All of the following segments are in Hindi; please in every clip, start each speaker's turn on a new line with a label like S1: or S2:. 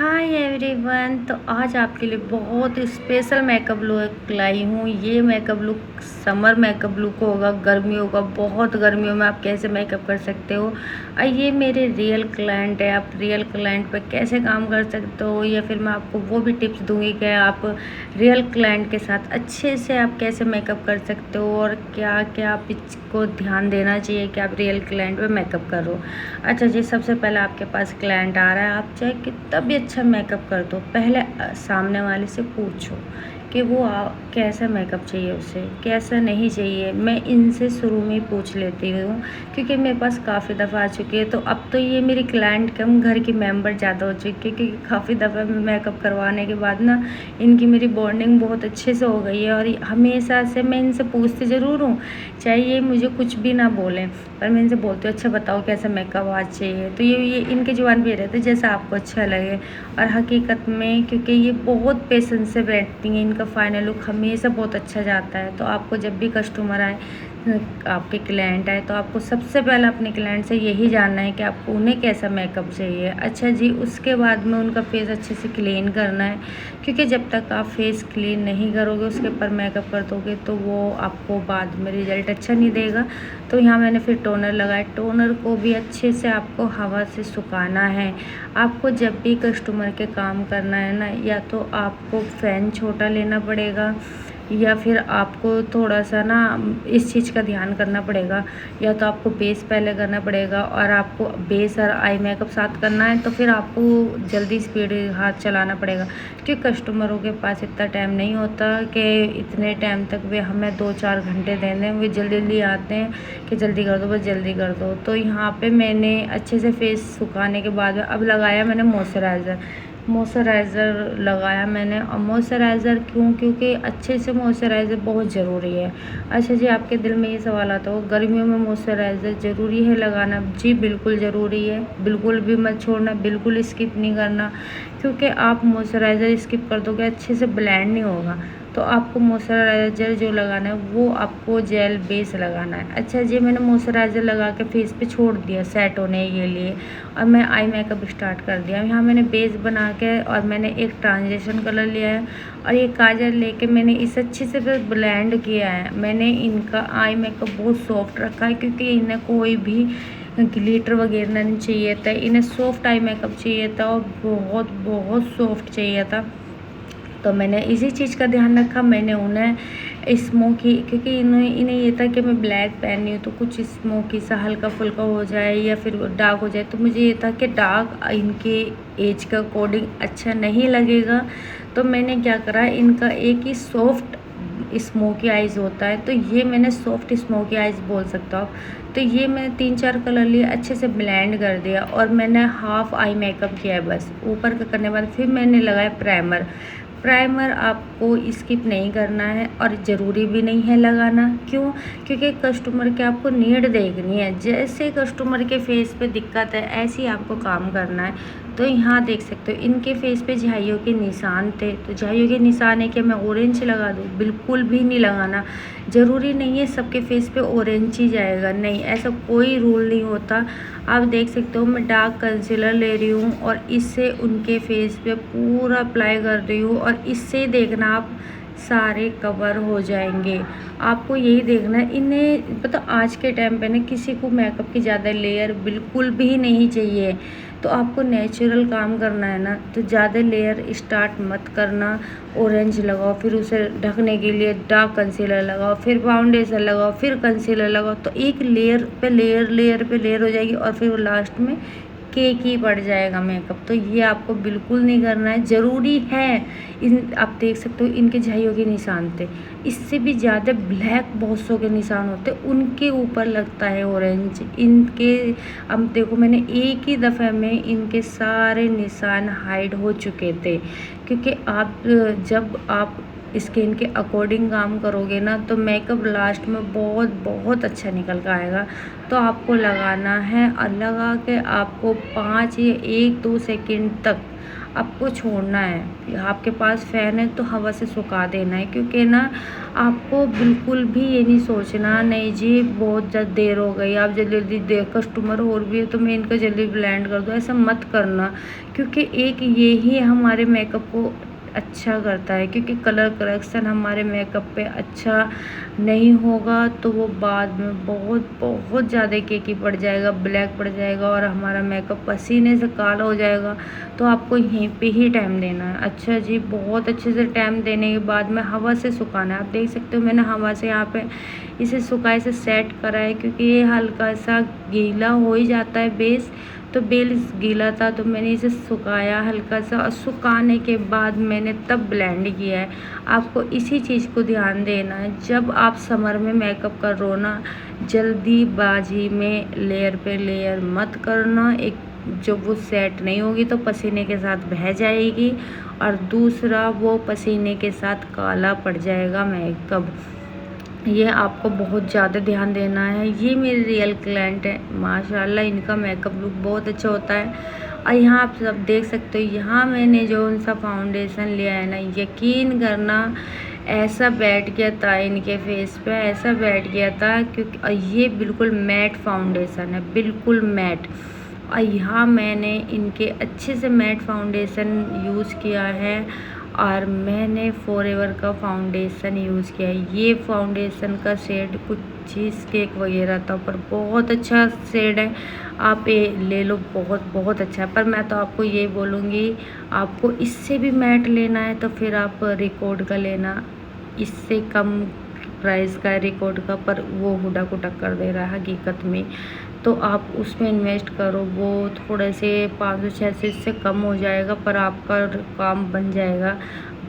S1: Hi everyone. तो आज आपके लिए बहुत स्पेशल मेकअप लुक लाई हूँ। ये makeup look summer makeup look होगा, गर्मियों का। बहुत गर्मियों में आप कैसे मेकअप कर सकते हो। और ये मेरे रियल क्लाइंट है। आप रियल क्लाइंट पे कैसे काम कर सकते हो, या फिर मैं आपको वो भी टिप्स दूंगी कि आप रियल क्लाइंट के साथ अच्छे से आप कैसे मेकअप कर सकते हो, और क्या क्या आप इसको ध्यान देना चाहिए कि आप रियल क्लाइंट पे मेकअप करो। अच्छा जी, सबसे पहले आपके पास क्लाइंट आ रहा है, आप चाहे कितना भी अच्छा मेकअप कर दो, पहले सामने वाले से पूछो कि वो कैसा मेकअप चाहिए, उसे कैसा नहीं चाहिए। मैं इनसे शुरू में ही पूछ लेती हूँ, क्योंकि मेरे पास काफ़ी दफ़ा आ चुकी है। तो अब तो ये मेरी क्लाइंट कम, घर की मेंबर ज़्यादा हो चुकी है, क्योंकि काफ़ी दफ़ा मेकअप करवाने के बाद ना इनकी मेरी बॉन्डिंग बहुत अच्छे से हो गई है। और हमेशा से मैं इनसे पूछती ज़रूर हूँ, चाहे ये मुझे कुछ भी ना बोलें, पर मैं इनसे बोलती हूँ अच्छा बताओ कैसा मेकअप आज चाहिए। तो ये इनके जुबान पे रहते जैसा आपको अच्छा लगे। और हकीकत में क्योंकि ये बहुत पेशेंस से बैठती हैं, इनका फाइनल लुक हमेशा बहुत अच्छा जाता है। तो आपको जब भी कस्टमर आए, आपके क्लाइंट आए, तो आपको सबसे पहले अपने क्लाइंट से यही जानना है कि आपको उन्हें कैसा मेकअप चाहिए। अच्छा जी, उसके बाद में उनका फेस अच्छे से क्लीन करना है, क्योंकि जब तक आप फेस क्लीन नहीं करोगे, उसके ऊपर मेकअप कर दोगे, तो वो आपको बाद में रिजल्ट अच्छा नहीं देगा। तो यहाँ मैंने फिर टोनर लगाया। टोनर को भी अच्छे से आपको हवा से सुखाना है। आपको जब भी कस्टमर के काम करना है ना, या तो आपको फ़ैन छोटा लेना पड़ेगा, या फिर आपको थोड़ा सा ना इस चीज़ का ध्यान करना पड़ेगा, या तो आपको बेस पहले करना पड़ेगा, और आपको बेस और आई मेकअप साथ करना है, तो फिर आपको जल्दी स्पीड हाथ चलाना पड़ेगा, क्योंकि कस्टमरों के पास इतना टाइम नहीं होता कि इतने टाइम तक वे हमें 2-4 घंटे दे दें। वे जल्दी जल्दी आते हैं कि जल्दी कर दो, बस जल्दी कर दो। तो यहाँ पे मैंने अच्छे से फेस सुखाने के बाद अब लगाया मैंने मॉइस्चराइज़र लगाया मैंने। और मॉइस्चराइज़र क्यों, क्योंकि अच्छे से मॉइस्चराइज़र बहुत ज़रूरी है। अच्छा जी, आपके दिल में ये सवाल आता हो गर्मियों में मॉइस्चराइज़र ज़रूरी है लगाना? जी बिल्कुल ज़रूरी है, बिल्कुल भी मत छोड़ना, बिल्कुल स्किप नहीं करना, क्योंकि आप मॉइस्चराइज़र स्किप कर दोगे अच्छे से ब्लेंड नहीं होगा। तो आपको मॉइस्चराइज़र जो लगाना है वो आपको जेल बेस लगाना है। अच्छा जी, मैंने मॉइस्चराइज़र लगा के फेस पे छोड़ दिया सेट होने के लिए, और मैं आई मेकअप स्टार्ट कर दिया। यहाँ मैंने बेस बना के, और मैंने एक ट्रांजिशन कलर लिया है, और ये काजल लेके मैंने इसे अच्छे से फिर ब्लेंड किया है। मैंने इनका आई मेकअप बहुत सॉफ्ट रखा है, क्योंकि इन्हें कोई भी ग्लिटर वगैरह नहीं चाहिए था, इन्हें सॉफ्ट आई मेकअप चाहिए था, और बहुत बहुत सॉफ्ट चाहिए था। तो मैंने इसी चीज़ का ध्यान रखा। मैंने उन्हें स्मोकी, क्योंकि इन्हें ये था कि मैं ब्लैक पहनी हूँ तो कुछ स्मोकी सा हल्का फुल्का हो जाए, या फिर डार्क हो जाए। तो मुझे ये था कि डार्क इनके एज के अकॉर्डिंग अच्छा नहीं लगेगा। तो मैंने क्या करा, इनका एक ही सॉफ्ट स्मोकी आइज़ होता है, तो ये मैंने सॉफ्ट स्मोकी आइज़ बोल सकता हूँ। तो ये मैंने 3-4 कलर लिए, अच्छे से ब्लेंड कर दिया, और मैंने हाफ आई मेकअप किया है बस। ऊपर का करने के बाद फिर मैंने लगाया प्राइमर। प्राइमर आपको स्किप नहीं करना है, और ज़रूरी भी नहीं है लगाना। क्यों? क्योंकि कस्टमर के आपको नीड देखनी है। जैसे कस्टमर के फेस पे दिक्कत है, ऐसे ही आपको काम करना है। तो यहाँ देख सकते हो इनके फेस पे झाइयों के निशान थे, तो झाइयों के निशान है कि मैं ऑरेंज लगा दूँ? बिल्कुल भी नहीं लगाना। ज़रूरी नहीं है सबके फेस पे ऑरेंज ही जाएगा, नहीं, ऐसा कोई रूल नहीं होता। आप देख सकते हो मैं डार्क कंसीलर ले रही हूँ, और इससे उनके फेस पे पूरा अप्लाई कर रही हूँ, और इससे देखना आप सारे कवर हो जाएंगे। आपको यही देखना है। इन्हें पता, आज के टाइम पे ना किसी को मेकअप की ज़्यादा लेयर बिल्कुल भी नहीं चाहिए। तो आपको नेचुरल काम करना है ना, तो ज़्यादा लेयर स्टार्ट मत करना। ऑरेंज लगाओ, फिर उसे ढकने के लिए डार्क कंसीलर लगाओ, फिर फाउंडेशन लगाओ, फिर कंसीलर लगाओ, तो एक लेयर पे लेयर, लेयर पे लेयर हो जाएगी, और फिर वो लास्ट में केक ही पड़ जाएगा मेकअप। तो ये आपको बिल्कुल नहीं करना है। ज़रूरी है इन, आप देख सकते हो इनके झाइयों के निशान थे, इससे भी ज़्यादा ब्लैक बहुत सौ के निशान होते, उनके ऊपर लगता है ऑरेंज इनके। अब देखो मैंने एक ही दफ़े में इनके सारे निशान हाइड हो चुके थे, क्योंकि आप जब आप स्किन के अकॉर्डिंग काम करोगे ना तो मेकअप लास्ट में बहुत बहुत अच्छा निकल कर आएगा। तो आपको लगाना है और लगा के आपको 5 या 1-2 सेकंड तक आपको छोड़ना है। आपके पास फ़ैन है तो हवा से सुखा देना है, क्योंकि ना आपको बिल्कुल भी ये नहीं सोचना नहीं जी बहुत ज़्यादा देर हो गई, आप जल्दी जल्दी कस्टमर और भी है तो मैं इनका जल्दी ब्लेंड कर दूँ, ऐसा मत करना। क्योंकि एक यही हमारे मेकअप को अच्छा करता है, क्योंकि कलर करेक्शन हमारे मेकअप पे अच्छा नहीं होगा तो वो बाद में बहुत बहुत ज़्यादा केकी पड़ जाएगा, ब्लैक पड़ जाएगा और हमारा मेकअप पसीने से काला हो जाएगा। तो आपको यहीं पे ही टाइम देना है। अच्छा जी, बहुत अच्छे से टाइम देने के बाद में हवा से सुखाना है। आप देख सकते हो मैंने हवा से यहाँ पे इसे सुखाए से सेट करा है, क्योंकि ये हल्का सा गीला हो ही जाता है बेस, तो बेस गीला था तो मैंने इसे सुखाया हल्का सा, और सुखाने के बाद मैंने तब ब्लेंड किया है। आपको इसी चीज़ को ध्यान देना है जब आप समर में मेकअप कर रहे हो ना, जल्दीबाजी में लेयर पे लेयर मत करना। एक जब वो सेट नहीं होगी तो पसीने के साथ बह जाएगी, और दूसरा वो पसीने के साथ काला पड़ जाएगा मेकअप। ये आपको बहुत ज़्यादा ध्यान देना है। ये मेरे रियल क्लाइंट है, माशाल्लाह इनका मेकअप लुक बहुत अच्छा होता है। और यहाँ आप सब देख सकते हो, यहाँ मैंने जो उनसा फाउंडेशन लिया है ना, यकीन करना ऐसा बैठ गया था इनके फेस पे, ऐसा बैठ गया था, क्योंकि और ये बिल्कुल मैट फाउंडेशन है, बिल्कुल मैट। और यहाँ मैंने इनके अच्छे से मैट फाउंडेशन यूज़ किया है, और मैंने फॉरएवर का फाउंडेशन यूज़ किया है। ये फाउंडेशन का शेड कुछ चीज़ केक वगैरह था, पर बहुत अच्छा शेड है, आप ये ले लो, बहुत बहुत अच्छा है। पर मैं तो आपको ये बोलूँगी, आपको इससे भी मैट लेना है तो फिर आप रिकॉर्ड का लेना, इससे कम प्राइस का है रिकॉर्ड का, पर वो हुडा को टक्कर दे रहा है हकीकत में। तो आप उसमें इन्वेस्ट करो, वो थोड़े से 500-600 से कम हो जाएगा, पर आपका काम बन जाएगा,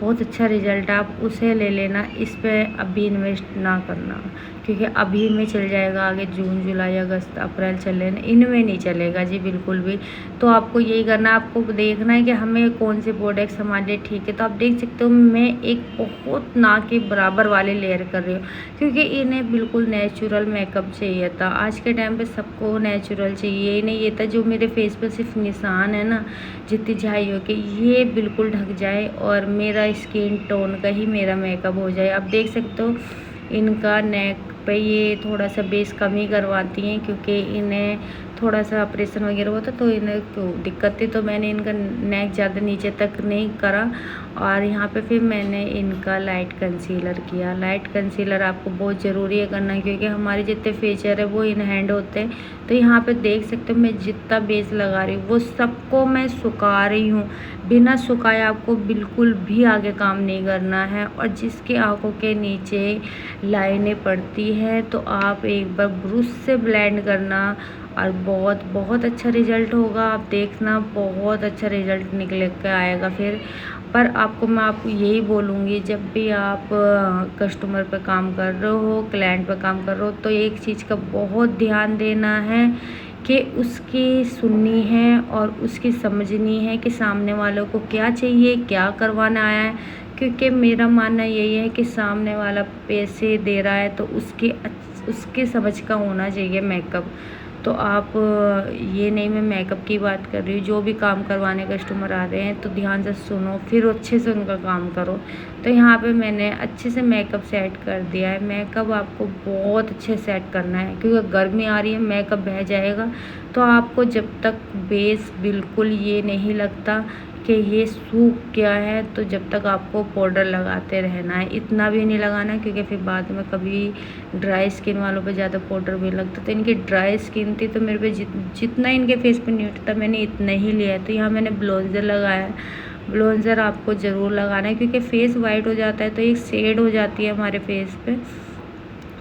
S1: बहुत अच्छा रिजल्ट। आप उसे ले लेना, इस पे अभी इन्वेस्ट ना करना, क्योंकि अभी में चल जाएगा, आगे जून जुलाई अगस्त अप्रैल चले, इनमें नहीं चलेगा जी बिल्कुल भी। तो आपको यही करना है, आपको देखना है कि हमें कौन से प्रोडक्ट्स हमारे लिए ठीक है। तो आप देख सकते हो मैं एक बहुत ना के बराबर वाले लेयर कर रही हूँ, क्योंकि इन्हें बिल्कुल नेचुरल मेकअप चाहिए था। आज के टाइम पे सबको नेचुरल चाहिए, ये नहीं ये था जो मेरे फेस पे सिर्फ निशान है ना, जितनी झाई हो के ये बिल्कुल ढक जाए और मेरा स्किन टोन का ही मेरा मेकअप हो जाए। आप देख सकते हो इनका नेक पे ये थोड़ा सा बेस कम ही करवाती हैं, क्योंकि इन्हें थोड़ा सा ऑपरेशन वगैरह होता तो इन्हें तो दिक्कत थी, तो मैंने इनका नेक ज़्यादा नीचे तक नहीं करा। और यहाँ पे फिर मैंने इनका लाइट कंसीलर किया। लाइट कंसीलर आपको बहुत ज़रूरी है करना, क्योंकि हमारे जितने फीचर है वो इन हैंड होते हैं। तो यहाँ पे देख सकते हो मैं जितना बेस लगा रही हूँ वो सबको मैं सुखा रही हूँ, बिना सुखाए आपको बिल्कुल भी आगे काम नहीं करना है। और जिसके आँखों के नीचे लाइनें पड़ती है तो आप एक बार ब्रश से ब्लेंड करना, और बहुत बहुत अच्छा रिज़ल्ट होगा। आप देखना बहुत अच्छा रिज़ल्ट निकल के आएगा फिर। पर मैं आपको यही बोलूँगी, जब भी आप कस्टमर पे काम कर रहे हो, क्लाइंट पे काम कर रहे हो, तो एक चीज़ का बहुत ध्यान देना है कि उसकी सुननी है और उसकी समझनी है कि सामने वालों को क्या चाहिए, क्या करवाना आया है। क्योंकि मेरा मानना यही है कि सामने वाला पैसे दे रहा है तो उसके समझ का होना चाहिए मेकअप। तो आप ये नहीं, मैं मेकअप की बात कर रही हूँ, जो भी काम करवाने कस्टमर आ रहे हैं तो ध्यान से सुनो, फिर अच्छे से उनका काम करो। तो यहाँ पे मैंने अच्छे से मेकअप सेट कर दिया है। मेकअप आपको बहुत अच्छे सेट करना है, क्योंकि गर्मी आ रही है, मेकअप बह जाएगा। तो आपको जब तक बेस बिल्कुल ये नहीं लगता कि ये सूख गया है, तो जब तक आपको पाउडर लगाते रहना है। इतना भी नहीं लगाना, क्योंकि फिर बाद में कभी ड्राई स्किन वालों पे ज़्यादा पाउडर भी लगता। तो इनकी ड्राई स्किन थी तो मेरे पे जितना इनके फेस पे न्यूट था मैंने इतना ही लिया है। तो यहाँ मैंने ब्लोंजर लगाया है। ब्लोंजर आपको ज़रूर लगाना है, क्योंकि फेस वाइट हो जाता है तो एक शेड हो जाती है हमारे फेस पे।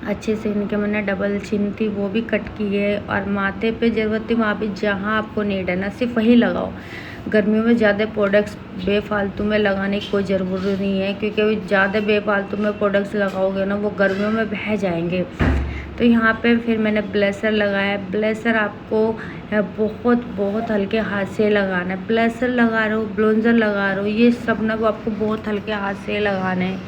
S1: अच्छे से इनके मैंने डबल चिन थी वो भी कट की है, और माथे पे ज़रूरत थी वहाँ पे जहाँ आपको नीड है ना सिर्फ वही लगाओ। गर्मियों में ज़्यादा प्रोडक्ट्स बेफालतू में लगाने की कोई ज़रूरत नहीं है, क्योंकि ज़्यादा बेफालतू में प्रोडक्ट्स लगाओगे ना वो गर्मियों में बह जाएंगे। तो यहाँ पे फिर मैंने ब्लेसर लगाया। ब्लेसर आपको बहुत बहुत हल्के हाथ से लगाना है। ब्लेसर लगा रहे हो, ब्लोंजर लगा रहे हो, ये सब ना वो आपको बहुत हल्के हाथ से लगाना है,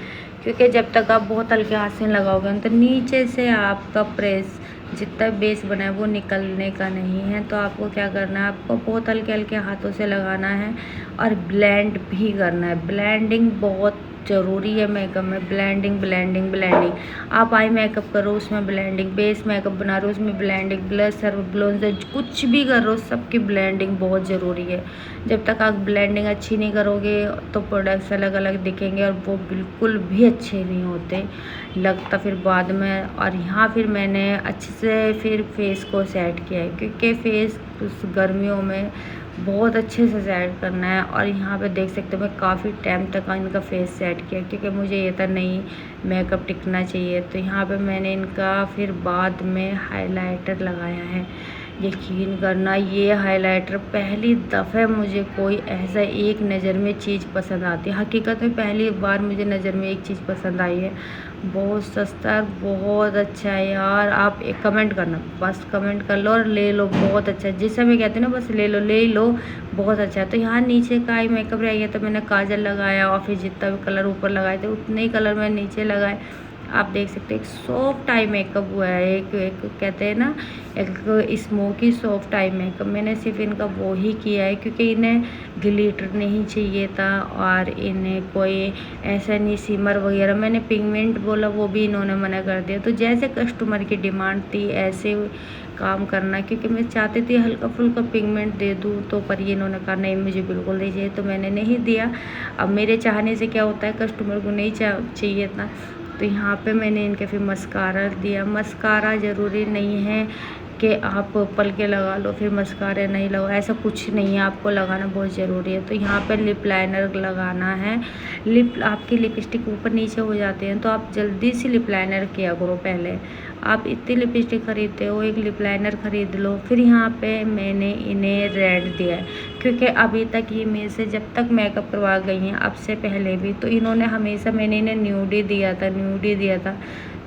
S1: क्योंकि जब तक आप बहुत हल्के हाथ से लगाओगे तो नीचे से आपका प्रेस जितना बेस बना है वो निकलने का नहीं है। तो आपको क्या करना है, आपको बहुत हल्के हल्के हाथों से लगाना है और ब्लेंड भी करना है। ब्लेंडिंग बहुत ज़रूरी है मेकअप में, ब्लेंडिंग ब्लेंडिंग ब्लेंडिंग। आप आई मेकअप करो उसमें ब्लेंडिंग, बेस मेकअप बना रहे हो उसमें ब्लेंडिंग, ब्लशर ब्लोंजर कुछ भी कर रहे हो सबकी ब्लेंडिंग बहुत ज़रूरी है। जब तक आप ब्लेंडिंग अच्छी नहीं करोगे तो प्रोडक्ट्स अलग अलग दिखेंगे और वो बिल्कुल भी अच्छे नहीं होते लगता फिर बाद में। और यहाँ फिर मैंने अच्छे से फिर फेस को सेट किया है, क्योंकि फेस उस गर्मियों में बहुत अच्छे से सेट करना है। और यहाँ पे देख सकते हो मैं काफ़ी टाइम तक इनका फेस सेट किया, क्योंकि मुझे ये था नहीं मेकअप टिकना चाहिए। तो यहाँ पे मैंने इनका फिर बाद में हाइलाइटर लगाया है। यकीन करना ये हाइलाइटर पहली दफ़े मुझे कोई ऐसा एक नज़र में चीज़ पसंद आती है। हकीकत में पहली बार मुझे नज़र में एक चीज़ पसंद आई है, बहुत सस्ता बहुत अच्छा है यार। आप एक कमेंट करना, बस कमेंट कर लो और ले लो, बहुत अच्छा है। जिससे मैं कहती हूँ ना बस ले लो बहुत अच्छा है। तो यहाँ नीचे का आई मेकअप रह गया तो मैंने काजल लगाया और फिर जितना भी कलर ऊपर लगाए थे उतने ही कलर मैं नीचे लगाए। आप देख सकते हैं एक सॉफ्ट आई मेकअप हुआ है, एक कहते हैं ना एक स्मोकी सॉफ्ट आई मेकअप। मैंने सिर्फ इनका वो ही किया है क्योंकि इन्हें ग्लिटर नहीं चाहिए था और इन्हें कोई ऐसा नहीं सिमर वगैरह। मैंने पिगमेंट बोला वो भी इन्होंने मना कर दिया। तो जैसे कस्टमर की डिमांड थी ऐसे काम करना, क्योंकि मैं चाहती थी हल्का फुल्का पिगमेंट दे दूँ तो पर ये इन्होंने कहा नहीं मुझे बिल्कुल नहीं चाहिए, तो मैंने नहीं दिया। अब मेरे चाहने से क्या होता है, कस्टमर को नहीं चाहिए था। तो यहाँ पे मैंने इनके फिर मस्कारा दिया। मस्कारा ज़रूरी नहीं है कि आप पल के लगा लो फिर मस्कारा नहीं लगाओ, ऐसा कुछ नहीं है, आपको लगाना बहुत ज़रूरी है। तो यहाँ पे लिप लाइनर लगाना है। आपकी लिपस्टिक ऊपर नीचे हो जाते हैं तो आप जल्दी से लिप लाइनर किया करो। पहले आप इतनी लिपस्टिक ख़रीदते हो एक लिप लाइनर ख़रीद लो। फिर यहाँ पे मैंने इन्हें रेड दिया है, क्योंकि अभी तक ये मेरे से जब तक मेकअप करवा गई हैं अब से पहले भी तो इन्होंने हमेशा मैंने इन्हें न्यूड ही दिया था।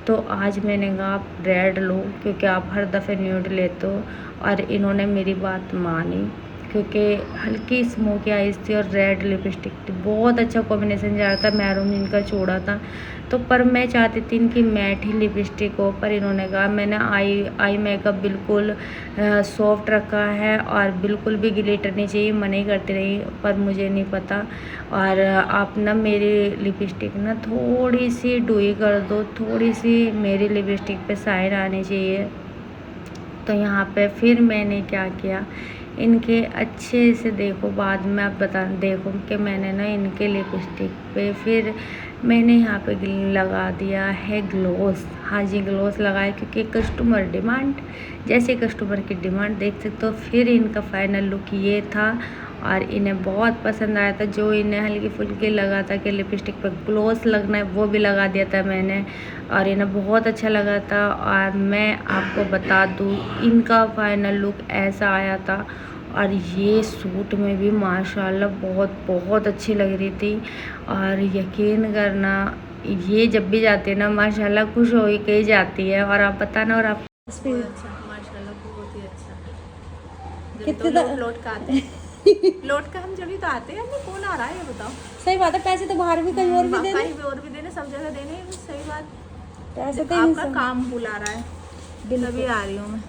S1: तो आज मैंने कहा आप रेड लो, क्योंकि आप हर दफ़े न्यूड लेते हो। और इन्होंने मेरी बात मानी, क्योंकि हल्की स्मोकी आईज थी और रेड लिपस्टिक थी, बहुत अच्छा कॉम्बिनेशन जा रहा था। मैरून इनका चूड़ा था तो पर मैं चाहती थी इनकी मैट ही लिपस्टिक हो, पर इन्होंने कहा मैंने आई मेकअप बिल्कुल सॉफ्ट रखा है और बिल्कुल भी ग्लिटर नहीं चाहिए, मना ही करती रही पर मुझे नहीं पता। और आप ना मेरी लिपस्टिक ना थोड़ी सी डुई कर दो, थोड़ी सी मेरी लिपस्टिक पे साइन आनी चाहिए। तो यहाँ पे फिर मैंने क्या किया, इनके अच्छे से देखो बाद में आप देखो कि मैंने ना इनके लिपस्टिक पे फिर मैंने यहाँ पे लगा दिया है ग्लोस। हाँ जी ग्लोस लगाए, क्योंकि कस्टमर डिमांड, जैसे कस्टमर की डिमांड देख सकते हो। फिर इनका फाइनल लुक ये था और इन्हें बहुत पसंद आया था। जो इन्हें हल्की फुल्की लगा था कि लिपस्टिक पे ग्लोस लगना है वो भी लगा दिया था मैंने और इन्हें बहुत अच्छा लगा था। और मैं आपको बता दूँ इनका फाइनल लुक ऐसा आया था और ये सूट में भी माशाल्लाह बहुत अच्छी लग रही थी। और यकीन करना ये जब भी जाती है ना माशाल्लाह खुश हो के जाती है। और आप बताना और आप
S2: माशाल्लाह बहुत ही अच्छा।
S3: कितने
S2: तो लोट का आते हैं लोट का हम जब भी तो आते हैं। नहीं कौन आ रहा है ये बताओ।
S3: सही बात है, पैसे तो बाहर भी कहीं और भी देने,
S2: कहीं भी और भी देने, सब जगह देने। सही बात,
S3: पैसे तो
S2: आपका काम बुला रहा है, तभी आ रही हूँ मैं।